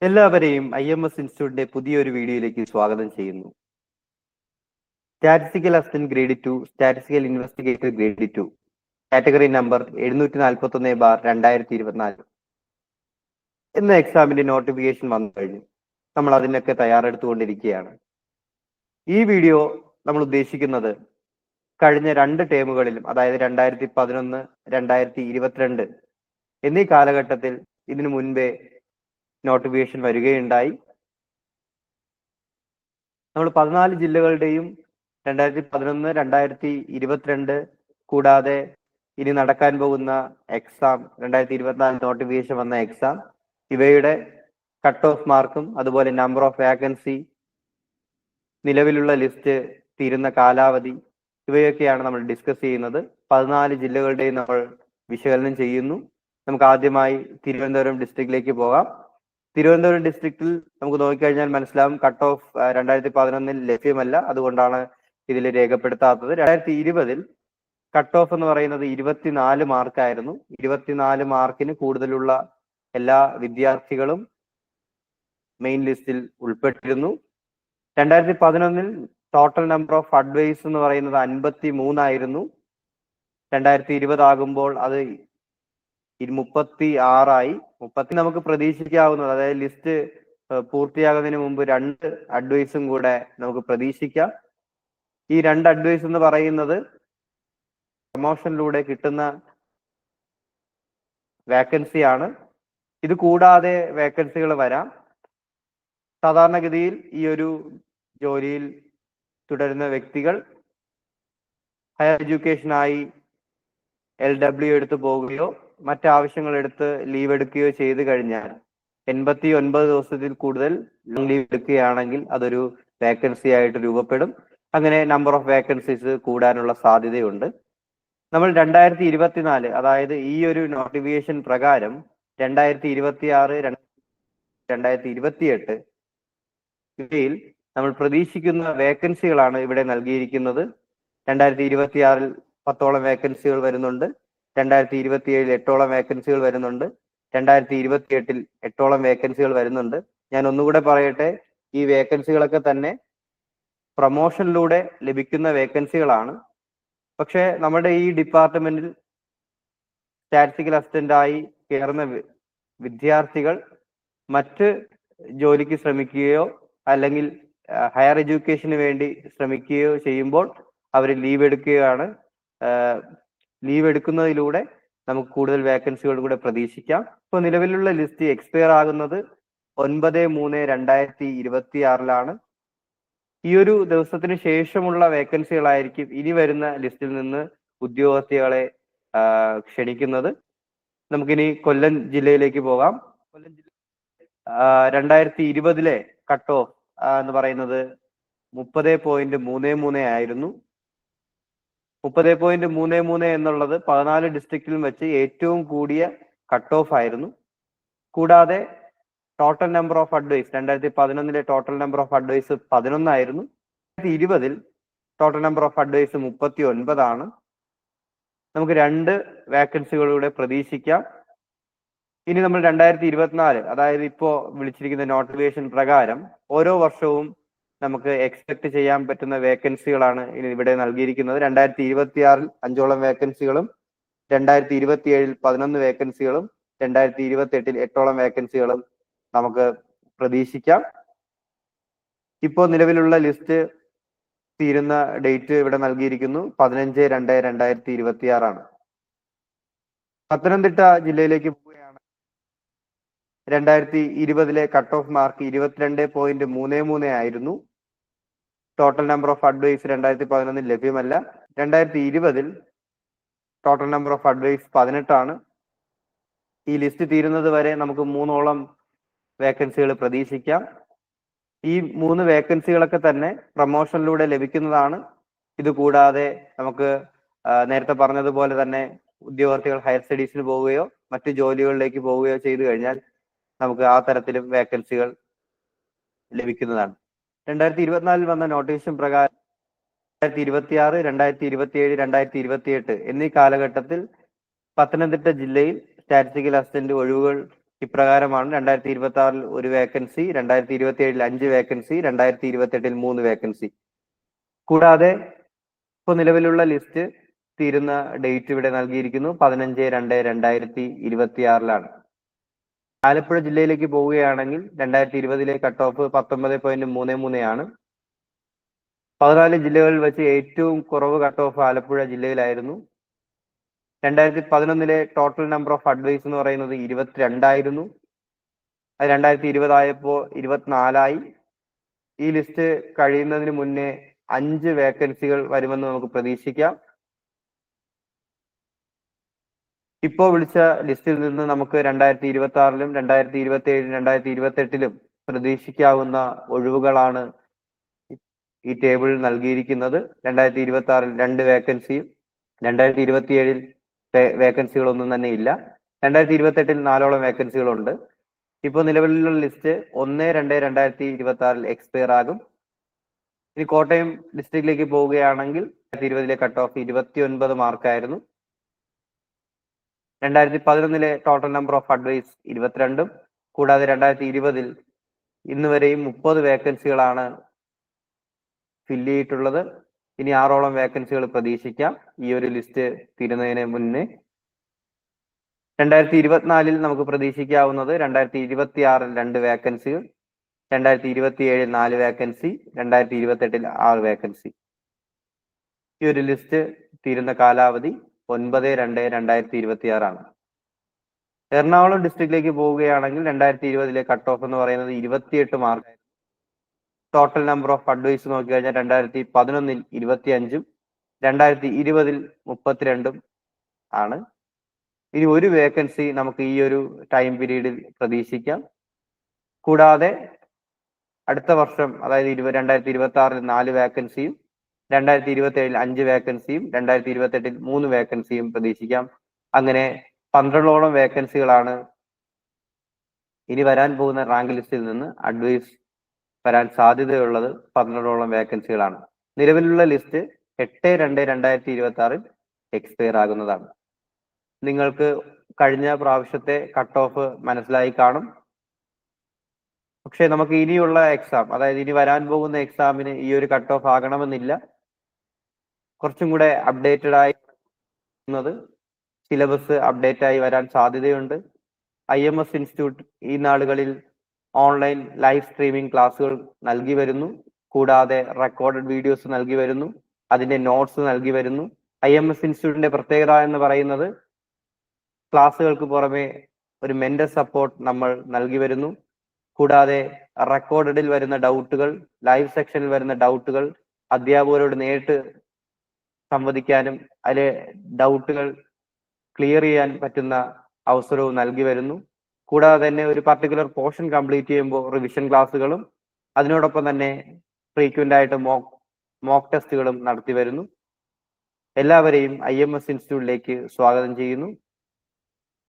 എല്ലാവരെയും IMS ഇൻസ്റ്റിറ്റ്യൂട്ടിന്റെ പുതിയൊരു വീഡിയോയിലേക്ക് സ്വാഗതം ചെയ്യുന്നു. Statistical assistant grade 2, statistical investigator grade 2, category number 741/2024 എന്ന എക്സാമിന്റെ നോട്ടിഫിക്കേഷൻ വന്നു കഴിഞ്ഞു. നമ്മൾ അതിനൊക്കെ തയ്യാറെടുത്തുകൊണ്ടിരിക്കുകയാണ്. ഈ വീഡിയോ നമ്മൾ ഉദ്ദേശിക്കുന്നത് കഴിഞ്ഞ 2 ടേമുകളിലും, അതായത് 2011, 2022 എന്നീ കാലഘട്ടത്തിൽ ഇതിനു മുൻപേ നോട്ടിഫിക്കേഷൻ വരികയുണ്ടായി. നമ്മൾ 14 ജില്ലകളുടെയും 2011, 2022 കൂടാതെ ഇനി നടക്കാൻ പോകുന്ന എക്സാം 2024 നോട്ടിഫിക്കേഷൻ വന്ന എക്സാം, ഇവയുടെ കട്ട് ഓഫ് മാർക്കും അതുപോലെ നമ്പർ ഓഫ് വാക്കൻസി, നിലവിലുള്ള ലിസ്റ്റ്, തീരുന്ന കാലാവധി, ഇവയൊക്കെയാണ് നമ്മൾ ഡിസ്കസ് ചെയ്യുന്നത്. 14 ജില്ലകളുടെയും നമ്മൾ വിശകലനം ചെയ്യുന്നു. നമുക്ക് ആദ്യമായി തിരുവനന്തപുരം ഡിസ്ട്രിക്റ്റിലേക്ക് പോകാം. തിരുവനന്തപുരം ഡിസ്ട്രിക്റ്റിൽ നമുക്ക് നോക്കിക്കഴിഞ്ഞാൽ മനസ്സിലാവും കട്ട് ഓഫ് 2011 ലഭ്യമല്ല, അതുകൊണ്ടാണ് ഇതിൽ രേഖപ്പെടുത്താത്തത്. 2020 കട്ട് ഓഫ് എന്ന് പറയുന്നത് 24 മാർക്കായിരുന്നു. 24 മാർക്കിന് കൂടുതലുള്ള എല്ലാ വിദ്യാർത്ഥികളും മെയിൻ ലിസ്റ്റിൽ ഉൾപ്പെട്ടിരുന്നു. 2011 ടോട്ടൽ നമ്പർ ഓഫ് അഡ്വൈസ് എന്ന് പറയുന്നത് 53 ആയിരുന്നു. 2020 ആകുമ്പോൾ അത് 36 നമുക്ക് പ്രതീക്ഷിക്കാവുന്നത്, അതായത് ലിസ്റ്റ് പൂർത്തിയാകുന്നതിന് മുമ്പ് 2 അഡ്വൈസും കൂടെ നമുക്ക് പ്രതീക്ഷിക്കാം. ഈ 2 അഡ്വൈസ് എന്ന് പറയുന്നത് പ്രൊമോഷനിലൂടെ കിട്ടുന്ന വാക്കൻസിയാണ്. ഇത് കൂടാതെ വേക്കൻസികൾ വരാം. സാധാരണഗതിയിൽ ഈ ഒരു ജോലിയിൽ തുടരുന്ന വ്യക്തികൾ ഹയർ എഡ്യൂക്കേഷനായി LW എടുത്ത് പോവുകയോ മറ്റാവശ്യങ്ങൾ എടുത്ത് ലീവ് എടുക്കുകയോ ചെയ്തു കഴിഞ്ഞാൽ 89 ദിവസത്തിൽ കൂടുതൽ ലീവ് എടുക്കുകയാണെങ്കിൽ അതൊരു വേക്കൻസി ആയിട്ട് രൂപപ്പെടും. അങ്ങനെ നമ്പർ ഓഫ് വേക്കൻസീസ് കൂടാനുള്ള സാധ്യതയുണ്ട്. നമ്മൾ 2024, അതായത് ഈ ഒരു നോട്ടിഫിക്കേഷൻ പ്രകാരം 2026, 2028 ഇവയിൽ നമ്മൾ പ്രതീക്ഷിക്കുന്ന വേക്കൻസികളാണ് ഇവിടെ നൽകിയിരിക്കുന്നത്. 2026 10ഓളം വേക്കൻസികൾ വരുന്നുണ്ട്. 2027 8ഓളം വേക്കൻസികൾ വരുന്നുണ്ട്. 2028 8ഓളം വേക്കൻസികൾ വരുന്നുണ്ട്. ഞാൻ ഒന്നുകൂടെ പറയട്ടെ, ഈ വേക്കൻസികളൊക്കെ തന്നെ പ്രൊമോഷനിലൂടെ ലഭിക്കുന്ന വേക്കൻസികളാണ്. പക്ഷെ നമ്മുടെ ഈ ഡിപ്പാർട്ട്മെന്റിൽ സ്റ്റാറ്റിസ്റ്റിക്കൽ അസിസ്റ്റന്റായി കയറുന്ന വിദ്യാർത്ഥികൾ മറ്റ് ജോലിക്ക് ശ്രമിക്കുകയോ അല്ലെങ്കിൽ ഹയർ എഡ്യൂക്കേഷന് വേണ്ടി ശ്രമിക്കുകയോ ചെയ്യുമ്പോൾ അവർ ലീവ് എടുക്കുകയാണ്. ലീവ് എടുക്കുന്നതിലൂടെ നമുക്ക് കൂടുതൽ വേക്കൻസികൾ കൂടെ പ്രതീക്ഷിക്കാം. ഇപ്പോൾ നിലവിലുള്ള ലിസ്റ്റ് എക്സ്പയർ ആകുന്നത് 9/3/2026 ഈ ഒരു ദിവസത്തിന് ശേഷമുള്ള വേക്കൻസികളായിരിക്കും ഇനി വരുന്ന ലിസ്റ്റിൽ നിന്ന് ഉദ്യോഗാർത്ഥികളെ ക്ഷണിക്കുന്നത്. നമുക്കിനി കൊല്ലം ജില്ലയിലേക്ക് പോകാം. കൊല്ലം ജില്ല 2020 കട്ട് ഓഫ് എന്ന് പറയുന്നത് 30.33 ആയിരുന്നു. 30.33 എന്നുള്ളത് 14 ഡിസ്ട്രിക്റ്റിലും വെച്ച് ഏറ്റവും കൂടിയ കട്ട് ഓഫ് ആയിരുന്നു. കൂടാതെ total number of advice 2011 total number of advice 11 ആയിരുന്നു. 2020 ടോട്ടൽ നമ്പർ ഓഫ് അഡ്വൈസ് 39 ആണ്. നമുക്ക് 2 വേക്കൻസികളുടെ പ്രതീക്ഷിക്കാം. ഇനി നമ്മൾ 2024, അതായത് ഇപ്പോ വിളിച്ചിരിക്കുന്ന നോട്ടിഫിക്കേഷൻ പ്രകാരം ഓരോ വർഷവും നമുക്ക് എക്സ്പെക്ട് ചെയ്യാൻ പറ്റുന്ന വേക്കൻസികളാണ് ഇവിടെ നൽകിയിരിക്കുന്നത്. 2026 5ഓളം വേക്കൻസികളും, 2027 11 വേക്കൻസികളും, 2028 8ഓളം വേക്കൻസികളും നമുക്ക് പ്രതീക്ഷിക്കാം. ഇപ്പോൾ നിലവിലുള്ള ലിസ്റ്റ് തീരുന്ന ഡേറ്റ് ഇവിടെ നൽകിയിരിക്കുന്നു. 15/2/2026 ആണ്. പത്തനംതിട്ട ജില്ലയിലേക്ക് പോവുകയാണ്. 2020 കട്ട് ഓഫ് മാർക്ക് 22.33 ആയിരുന്നു. ടോട്ടൽ നമ്പർ ഓഫ് അഡ്വൈസ് 2011 ലഭ്യമല്ല. 2020 ടോട്ടൽ നമ്പർ ഓഫ് അഡ്വൈസ് 18 ആണ്. ഈ ലിസ്റ്റ് തീരുന്നത് വരെ നമുക്ക് 3ഓളം വേക്കൻസികൾ പ്രതീക്ഷിക്കാം. ഈ 3 വേക്കൻസികളൊക്കെ തന്നെ പ്രൊമോഷനിലൂടെ ലഭിക്കുന്നതാണ്. ഇത് കൂടാതെ നമുക്ക് നേരത്തെ പറഞ്ഞതുപോലെ തന്നെ ഉദ്യോഗാർത്ഥികൾ ഹയർ സ്റ്റഡീസിന് പോവുകയോ മറ്റു ജോലികളിലേക്ക് പോവുകയോ ചെയ്തു കഴിഞ്ഞാൽ നമുക്ക് ആ തരത്തിലും വേക്കൻസികൾ ലഭിക്കുന്നതാണ്. 2024 വന്ന നോട്ടിഫിക്കേഷൻ പ്രകാരം 2026, 2027, 2028 എന്നീ കാലഘട്ടത്തിൽ പത്തനംതിട്ട ജില്ലയിൽ സ്റ്റാറ്റിസ്റ്റിക്കൽ അസിസ്റ്റന്റ് ഒഴിവുകൾ ഇപ്രകാരമാണ് 2026 ഒരു വേക്കൻസി, 2027 5 വേക്കൻസി, 2028 3 വേക്കൻസി. കൂടാതെ ഇപ്പോൾ നിലവിലുള്ള ലിസ്റ്റ് തീരുന്ന ഡേറ്റ് ഇവിടെ നൽകിയിരിക്കുന്നു 15/2/2026 ആലപ്പുഴ ജില്ലയിലേക്ക് പോവുകയാണെങ്കിൽ 2020 കട്ട് ഓഫ് 19.33 ആണ്. 14 ജില്ലകളിൽ വെച്ച് ഏറ്റവും കുറവ് കട്ട് ഓഫ് ആലപ്പുഴ ജില്ലയിലായിരുന്നു. 2011 ടോട്ടൽ നമ്പർ ഓഫ് അഡ്വൈസ് എന്ന് പറയുന്നത് 22 ആയിരുന്നു. അത് 2020 ആയപ്പോൾ 24 ഈ ലിസ്റ്റ് കഴിയുന്നതിന് മുന്നേ 5 വേക്കൻസികൾ വരുമെന്ന് നമുക്ക് പ്രതീക്ഷിക്കാം. ഇപ്പോൾ വിളിച്ച ലിസ്റ്റിൽ നിന്ന് നമുക്ക് 2026 2027 2028 പ്രതീക്ഷിക്കാവുന്ന ഒഴിവുകളാണ് ഈ ടേബിളിൽ നൽകിയിരിക്കുന്നത്. 2026 2 വേക്കൻസിയും 2027 വേക്കൻസികളൊന്നും തന്നെ ഇല്ല. 2028 4ഓളം വേക്കൻസികളുണ്ട്. ഇപ്പോൾ നിലവിലുള്ള ലിസ്റ്റ് 1/2/2026 എക്സ്പയർ ആകും. ഇനി കോട്ടയം ഡിസ്ട്രിക്റ്റിലേക്ക് പോവുകയാണെങ്കിൽ 2020 കട്ട് ഓഫ് 29 മാർക്കായിരുന്നു. 2011 ടോട്ടൽ നമ്പർ ഓഫ് അഡ്വൈസ് 22 കൂടാതെ 2020 ഇന്ന് വരെയും 30 വേക്കൻസികളാണ് ഫില്ല് ചെയ്തിട്ടുള്ളത്. ഇനി 6ഓളം വേക്കൻസികൾ പ്രതീക്ഷിക്കാം ഈ ഒരു ലിസ്റ്റ് തീരുന്നതിന് മുന്നേ. 2024 നമുക്ക് പ്രതീക്ഷിക്കാവുന്നത് 2026 2 വേക്കൻസികൾ, 2027 4 വേക്കൻസി, 2028 6 വേക്കൻസി. ഈ ഒരു ലിസ്റ്റ് തീരുന്ന കാലാവധി 9/2/2026 ആണ്. എറണാകുളം ഡിസ്ട്രിക്റ്റിലേക്ക് പോവുകയാണെങ്കിൽ 2020 കട്ട് ഓഫ് എന്ന് പറയുന്നത് 28 mark. Total number of advice നോക്കിക്കഴിഞ്ഞാൽ 2011 25ഉം 2020 32ഉം ആണ്. ഇനി ഒരു വേക്കൻസി നമുക്ക് ഈ ഒരു ടൈം പീരീഡിൽ പ്രതീക്ഷിക്കാം. കൂടാതെ അടുത്ത വർഷം അതായത് 2026 4 വേക്കൻസിയും 2027 5 വേക്കൻസിയും 2028 3 വേക്കൻസിയും പ്രതീക്ഷിക്കാം. അങ്ങനെ 12ഓളം വേക്കൻസികളാണ് ഇനി വരാൻ പോകുന്ന റാങ്ക് ലിസ്റ്റിൽ നിന്ന് അഡ്വൈസ് വരാൻ സാധ്യതയുള്ളത്. 12ഓളം വേക്കൻസികളാണ്. നിലവിലുള്ള ലിസ്റ്റ് 8/2/2026 എക്സ്പയർ ആകുന്നതാണ്. നിങ്ങൾക്ക് കഴിഞ്ഞ പ്രാവശ്യത്തെ കട്ട് ഓഫ് മനസ്സിലായി കാണും. പക്ഷെ നമുക്ക് ഇനിയുള്ള എക്സാം അതായത് ഇനി വരാൻ പോകുന്ന എക്സാമിന് ഈ ഒരു കട്ട് ഓഫ് ആകണമെന്നില്ല. കുറച്ചും കൂടെ അപ്ഡേറ്റഡ് ആയി സിലബസ് അപ്ഡേറ്റ് ആയി വരാൻ സാധ്യതയുണ്ട്. IMS ഇൻസ്റ്റിറ്റ്യൂട്ട് ഈ നാളുകളിൽ ഓൺലൈൻ ലൈവ് സ്ട്രീമിംഗ് ക്ലാസ്സുകൾ നൽകി വരുന്നു. കൂടാതെ റെക്കോർഡഡ് വീഡിയോസ് നൽകി വരുന്നു. അതിന്റെ നോട്ട്സ് നൽകി വരുന്നു. IMS ഇൻസ്റ്റിറ്റ്യൂട്ടിന്റെ പ്രത്യേകത എന്ന് പറയുന്നത് ക്ലാസ്സുകൾക്ക് പുറമെ ഒരു മെന്റർ സപ്പോർട്ട് നമ്മൾ നൽകി വരുന്നു. കൂടാതെ റെക്കോർഡിൽ വരുന്ന ഡൗട്ടുകൾ, ലൈവ് സെക്ഷനിൽ വരുന്ന ഡൗട്ടുകൾ അധ്യാപകരോട് നേരിട്ട് സംവദിക്കാനും അതിലെ ഡൗട്ടുകൾ ക്ലിയർ ചെയ്യാൻ പറ്റുന്ന അവസരവും നൽകി വരുന്നു. കൂടാതെ തന്നെ ഒരു പർട്ടിക്കുലർ പോർഷൻ കംപ്ലീറ്റ് ചെയ്യുമ്പോൾ റിവിഷൻ ക്ലാസ്സുകളും അതിനോടൊപ്പം തന്നെ ഫ്രീക്വന്റ് ആയിട്ട് മോക്ക് ടെസ്റ്റുകളും നടത്തി വരുന്നു. എല്ലാവരെയും IMS ഇൻസ്റ്റിറ്റ്യൂട്ടിലേക്ക് സ്വാഗതം ചെയ്യുന്നു.